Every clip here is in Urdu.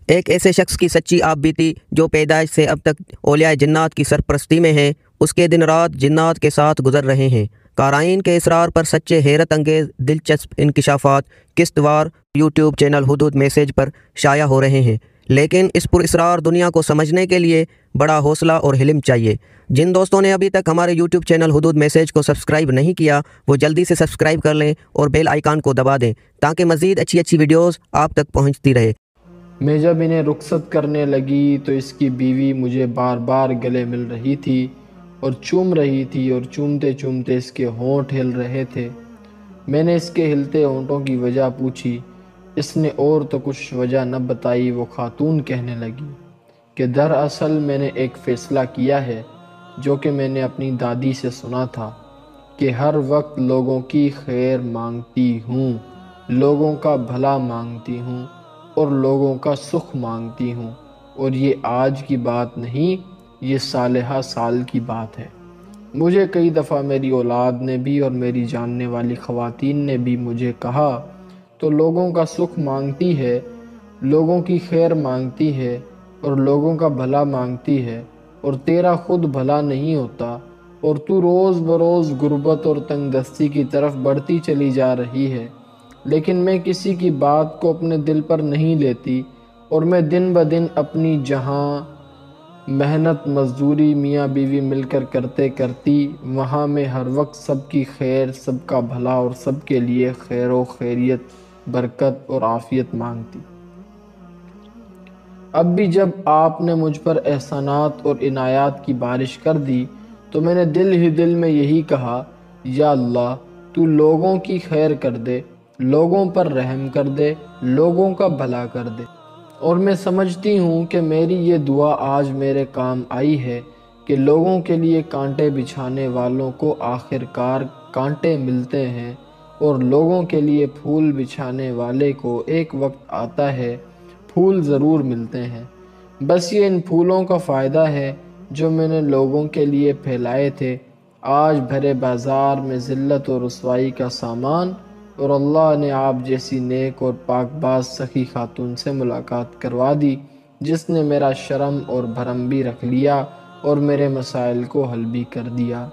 ایک ایسے شخص کی سچی آپ بیتی جو پیدائش سے اب تک اولیاء جنات کی سرپرستی میں ہیں، اس کے دن رات جنات کے ساتھ گزر رہے ہیں۔ قارئین کے اسرار پر سچے حیرت انگیز دلچسپ انکشافات قسط وار یوٹیوب چینل حدود میسیج پر شائع ہو رہے ہیں، لیکن اس پر اسرار دنیا کو سمجھنے کے لیے بڑا حوصلہ اور حلم چاہیے۔ جن دوستوں نے ابھی تک ہمارے یوٹیوب چینل حدود میسیج کو سبسکرائب نہیں کیا، وہ جلدی سے سبسکرائب کر لیں اور بیل آئیکن کو دبا دیں تاکہ مزید اچھی ویڈیوز آپ تک پہنچتی رہے۔ میں جب انہیں رخصت کرنے لگی تو اس کی بیوی مجھے بار بار گلے مل رہی تھی اور چوم رہی تھی اور چومتے چومتے اس کے ہونٹ ہل رہے تھے۔ میں نے اس کے ہلتے ہونٹوں کی وجہ پوچھی۔ اس نے اور تو کچھ وجہ نہ بتائی۔ وہ خاتون کہنے لگی کہ دراصل میں نے ایک فیصلہ کیا ہے جو کہ میں نے اپنی دادی سے سنا تھا کہ ہر وقت لوگوں کی خیر مانگتی ہوں، لوگوں کا بھلا مانگتی ہوں اور لوگوں کا سکھ مانگتی ہوں، اور یہ آج کی بات نہیں، یہ صالحہ سال کی بات ہے۔ مجھے کئی دفعہ میری اولاد نے بھی اور میری جاننے والی خواتین نے بھی مجھے کہا تو لوگوں کا سکھ مانگتی ہے، لوگوں کی خیر مانگتی ہے اور لوگوں کا بھلا مانگتی ہے، اور تیرا خود بھلا نہیں ہوتا اور تو روز بروز غربت اور تنگ دستی کی طرف بڑھتی چلی جا رہی ہے۔ لیکن میں کسی کی بات کو اپنے دل پر نہیں لیتی، اور میں دن بدن اپنی جہاں محنت مزدوری میاں بیوی مل کر کرتی وہاں میں ہر وقت سب کی خیر، سب کا بھلا اور سب کے لیے خیر و خیریت، برکت اور عافیت مانگتی۔ اب بھی جب آپ نے مجھ پر احسانات اور عنایات کی بارش کر دی تو میں نے دل ہی دل میں یہی کہا، یا اللہ تو لوگوں کی خیر کر دے، لوگوں پر رحم کر دے، لوگوں کا بھلا کر دے۔ اور میں سمجھتی ہوں کہ میری یہ دعا آج میرے کام آئی ہے کہ لوگوں کے لیے کانٹے بچھانے والوں کو آخر کار کانٹے ملتے ہیں، اور لوگوں کے لیے پھول بچھانے والے کو ایک وقت آتا ہے پھول ضرور ملتے ہیں۔ بس یہ ان پھولوں کا فائدہ ہے جو میں نے لوگوں کے لیے پھیلائے تھے۔ آج بھرے بازار میں ذلت اور رسوائی کا سامان، اور اللہ نے آپ جیسی نیک اور پاک باز سخی خاتون سے ملاقات کروا دی جس نے میرا شرم اور بھرم بھی رکھ لیا اور میرے مسائل کو حل بھی کر دیا۔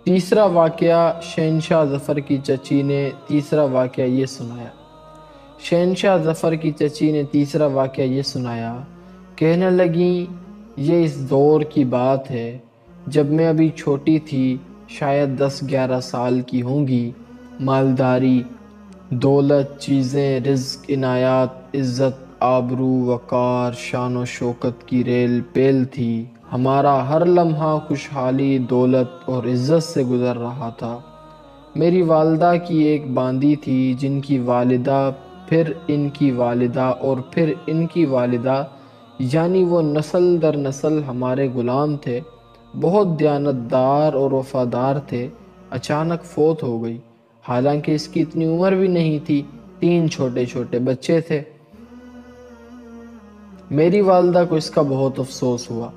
تیسرا واقعہ شہنشاہ ظفر کی چچی نے تیسرا واقعہ یہ سنایا۔ شہنشاہ ظفر کی چچی نے تیسرا واقعہ یہ سنایا، کہنے لگیں یہ اس دور کی بات ہے جب میں ابھی چھوٹی تھی، شاید 10-11 سال کی ہوں گی۔ مالداری، دولت، چیزیں، رزق، عنایات، عزت، آبرو، وقار، شان و شوکت کی ریل پیل تھی۔ ہمارا ہر لمحہ خوشحالی، دولت اور عزت سے گزر رہا تھا۔ میری والدہ کی ایک باندی تھی جن کی والدہ، پھر ان کی والدہ اور پھر ان کی والدہ، یعنی وہ نسل در نسل ہمارے غلام تھے، بہت دیانتدار اور وفادار تھے۔ اچانک فوت ہو گئی، حالانکہ اس کی اتنی عمر بھی نہیں تھی، 3 چھوٹے چھوٹے بچے تھے۔ میری والدہ کو اس کا بہت افسوس ہوا۔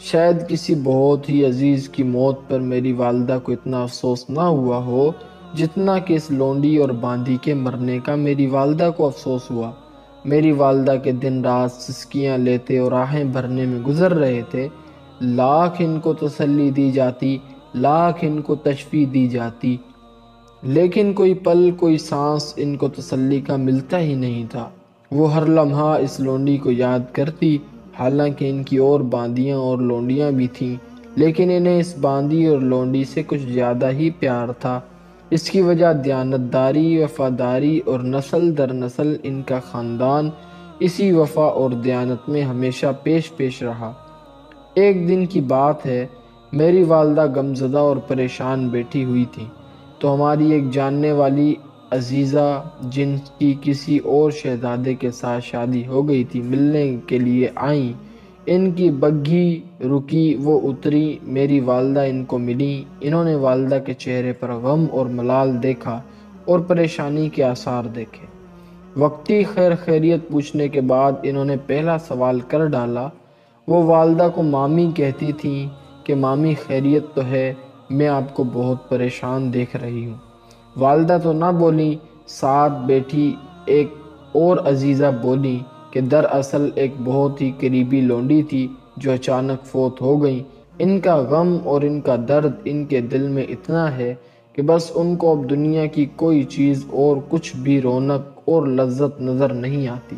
شاید کسی بہت ہی عزیز کی موت پر میری والدہ کو اتنا افسوس نہ ہوا ہو جتنا کہ اس لونڈی اور باندی کے مرنے کا میری والدہ کو افسوس ہوا۔ میری والدہ کے دن رات سسکیاں لیتے اور آہیں بھرنے میں گزر رہے تھے۔ لاکھ ان کو تسلی دی جاتی، لاکھ ان کو تشفیع دی جاتی، لیکن کوئی پل، کوئی سانس ان کو تسلی کا ملتا ہی نہیں تھا۔ وہ ہر لمحہ اس لونڈی کو یاد کرتی، حالانکہ ان کی اور باندیاں اور لونڈیاں بھی تھیں، لیکن انہیں اس باندی اور لونڈی سے کچھ زیادہ ہی پیار تھا۔ اس کی وجہ دیانتداری، وفاداری اور نسل در نسل ان کا خاندان اسی وفا اور دیانت میں ہمیشہ پیش رہا۔ ایک دن کی بات ہے، میری والدہ غمزدہ اور پریشان بیٹھی ہوئی تھی تو ہماری ایک جاننے والی عزیزہ جن کی کسی اور شہزادے کے ساتھ شادی ہو گئی تھی ملنے کے لیے آئیں۔ ان کی بگھی رکی، وہ اتری، میری والدہ ان کو ملی۔ انہوں نے والدہ کے چہرے پر غم اور ملال دیکھا اور پریشانی کے آثار دیکھے۔ وقتی خیر خیریت پوچھنے کے بعد انہوں نے پہلا سوال کر ڈالا۔ وہ والدہ کو مامی کہتی تھیں کہ مامی خیریت تو ہے، میں آپ کو بہت پریشان دیکھ رہی ہوں۔ والدہ تو نہ بولی، ساتھ بیٹھی ایک اور عزیزہ بولی کہ دراصل ایک بہت ہی قریبی لونڈی تھی جو اچانک فوت ہو گئی۔ ان کا غم اور ان کا درد ان کے دل میں اتنا ہے کہ بس ان کو اب دنیا کی کوئی چیز اور کچھ بھی رونق اور لذت نظر نہیں آتی۔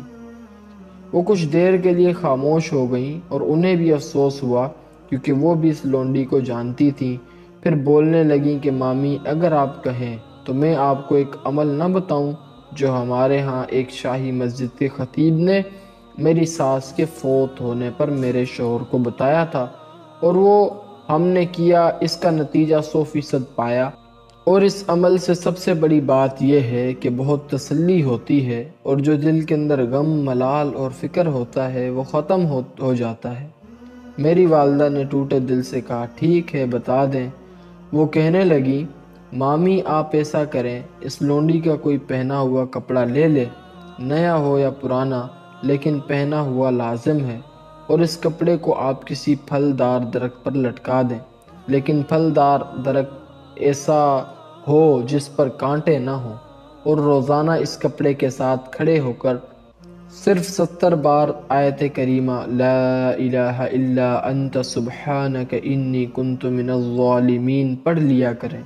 وہ کچھ دیر کے لیے خاموش ہو گئیں اور انہیں بھی افسوس ہوا کیونکہ وہ بھی اس لونڈی کو جانتی تھیں۔ پھر بولنے لگیں کہ مامی اگر آپ کہیں تو میں آپ کو ایک عمل نہ بتاؤں جو ہمارے ہاں ایک شاہی مسجد کے خطیب نے میری ساس کے فوت ہونے پر میرے شوہر کو بتایا تھا، اور وہ ہم نے کیا، اس کا نتیجہ 100% پایا۔ اور اس عمل سے سب سے بڑی بات یہ ہے کہ بہت تسلی ہوتی ہے، اور جو دل کے اندر غم، ملال اور فکر ہوتا ہے وہ ختم ہو جاتا ہے۔ میری والدہ نے ٹوٹے دل سے کہا ٹھیک ہے بتا دیں۔ وہ کہنے لگی مامی آپ ایسا کریں، اس لونڈی کا کوئی پہنا ہوا کپڑا لے لے، نیا ہو یا پرانا لیکن پہنا ہوا لازم ہے، اور اس کپڑے کو آپ کسی پھلدار درخت پر لٹکا دیں، لیکن پھلدار درخت ایسا ہو جس پر کانٹے نہ ہوں، اور روزانہ اس کپڑے کے ساتھ کھڑے ہو کر صرف 70 بار آیت کریمہ لا الہ الا انت سبحانک انی کنت من الظالمین پڑھ لیا کریں۔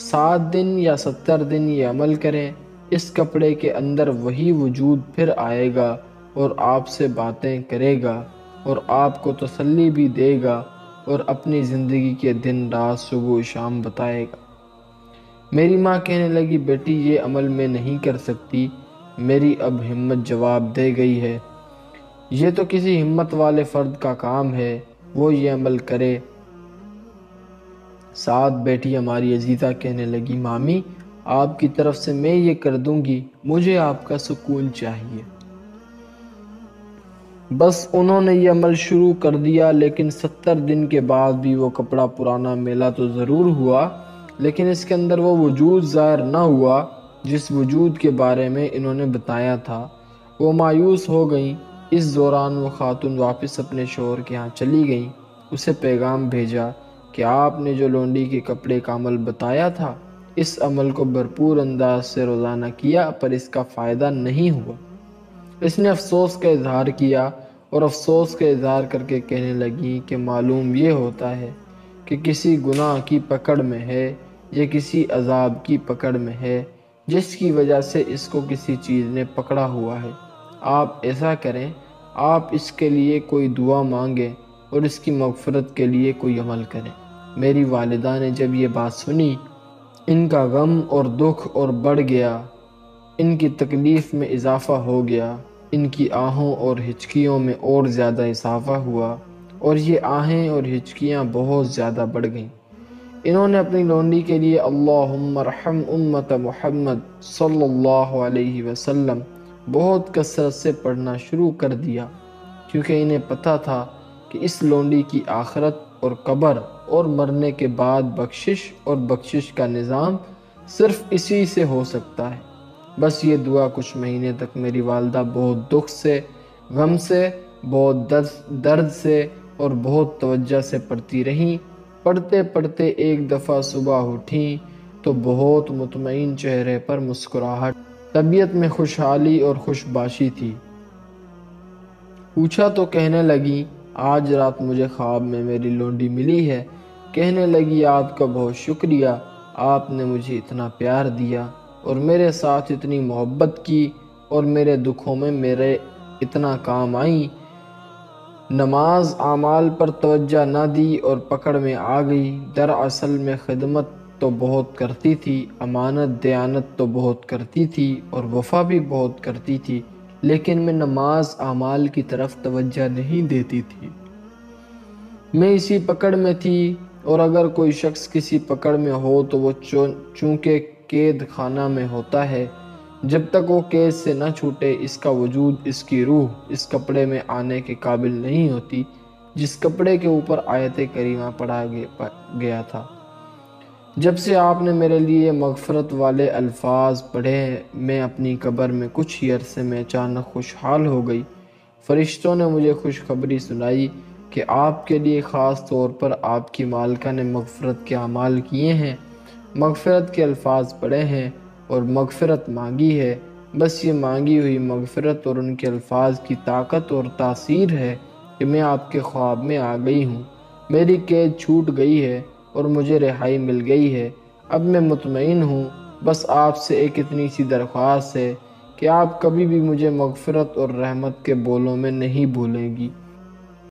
7 دن یا 70 دن یہ عمل کریں، اس کپڑے کے اندر وہی وجود پھر آئے گا اور آپ سے باتیں کرے گا اور آپ کو تسلی بھی دے گا اور اپنی زندگی کے دن رات صبح و شام بتائے گا۔ میری ماں کہنے لگی بیٹی یہ عمل میں نہیں کر سکتی، میری اب ہمت جواب دے گئی ہے، یہ تو کسی ہمت والے فرد کا کام ہے، وہ یہ عمل کرے۔ ساتھ بیٹھی ہماری عزیزہ کہنے لگی مامی آپ کی طرف سے میں یہ کر دوں گی، مجھے آپ کا سکون چاہیے۔ بس انہوں نے یہ عمل شروع کر دیا، لیکن 70 دن کے بعد بھی وہ کپڑا پرانا میلا تو ضرور ہوا، لیکن اس کے اندر وہ وجود ظاہر نہ ہوا جس وجود کے بارے میں انہوں نے بتایا تھا۔ وہ مایوس ہو گئیں۔ اس دوران وہ خاتون واپس اپنے شوہر کے ہاں چلی گئیں، اسے پیغام بھیجا کہ آپ نے جو لونڈی کے کپڑے کا عمل بتایا تھا، اس عمل کو بھرپور انداز سے روزانہ کیا پر اس کا فائدہ نہیں ہوا۔ اس نے افسوس کا اظہار کیا اور افسوس کا اظہار کر کے کہنے لگی کہ معلوم یہ ہوتا ہے کہ کسی گناہ کی پکڑ میں ہے یا کسی عذاب کی پکڑ میں ہے جس کی وجہ سے اس کو کسی چیز نے پکڑا ہوا ہے۔ آپ ایسا کریں، آپ اس کے لیے کوئی دعا مانگیں اور اس کی مغفرت کے لیے کوئی عمل کریں۔ میری والدہ نے جب یہ بات سنی، ان کا غم اور دکھ اور بڑھ گیا، ان کی تکلیف میں اضافہ ہو گیا، ان کی آہوں اور ہچکیوں میں اور زیادہ اضافہ ہوا، اور یہ آہیں اور ہچکیاں بہت زیادہ بڑھ گئیں۔ انہوں نے اپنی لونڈی کے لیے اللہم ارحم امت محمد صلی اللہ علیہ وسلم بہت کثرت سے پڑھنا شروع کر دیا، کیونکہ انہیں پتہ تھا کہ اس لونڈی کی آخرت اور قبر اور مرنے کے بعد بخشش اور بخشش کا نظام صرف اسی سے ہو سکتا ہے۔ بس یہ دعا کچھ مہینے تک میری والدہ بہت دکھ سے، غم سے، بہت درد سے اور بہت توجہ سے پڑھتی رہیں۔ پڑھتے پڑھتے ایک دفعہ صبح اٹھیں تو بہت مطمئن چہرے پر مسکراہٹ، طبیعت میں خوشحالی اور خوشباشی تھی۔ پوچھا تو کہنے لگی آج رات مجھے خواب میں میری لونڈی ملی ہے۔ کہنے لگی آپ کا بہت شکریہ، آپ نے مجھے اتنا پیار دیا اور میرے ساتھ اتنی محبت کی اور میرے دکھوں میں میرے اتنا کام آئیں۔ نماز اعمال پر توجہ نہ دی اور پکڑ میں آ گئی۔ دراصل میں خدمت تو بہت کرتی تھی، امانت دیانت تو بہت کرتی تھی اور وفا بھی بہت کرتی تھی، لیکن میں نماز اعمال کی طرف توجہ نہیں دیتی تھی۔ میں اسی پکڑ میں تھی، اور اگر کوئی شخص کسی پکڑ میں ہو تو وہ چونکہ قید خانہ میں ہوتا ہے، جب تک وہ قید سے نہ چھوٹے اس کا وجود، اس کی روح اس کپڑے میں آنے کے قابل نہیں ہوتی جس کپڑے کے اوپر آیت کریمہ پڑھا گیا تھا۔ جب سے آپ نے میرے لیے مغفرت والے الفاظ پڑھے، میں اپنی قبر میں کچھ ہی عرصے میں اچانک خوشحال ہو گئی۔ فرشتوں نے مجھے خوشخبری سنائی کہ آپ کے لیے خاص طور پر آپ کی مالکہ نے مغفرت کے اعمال کیے ہیں، مغفرت کے الفاظ پڑھے ہیں اور مغفرت مانگی ہے۔ بس یہ مانگی ہوئی مغفرت اور ان کے الفاظ کی طاقت اور تاثیر ہے کہ میں آپ کے خواب میں آ گئی ہوں۔ میری قید چھوٹ گئی ہے اور مجھے رہائی مل گئی ہے۔ اب میں مطمئن ہوں۔ بس آپ سے ایک اتنی سی درخواست ہے کہ آپ کبھی بھی مجھے مغفرت اور رحمت کے بولوں میں نہیں بھولیں گی۔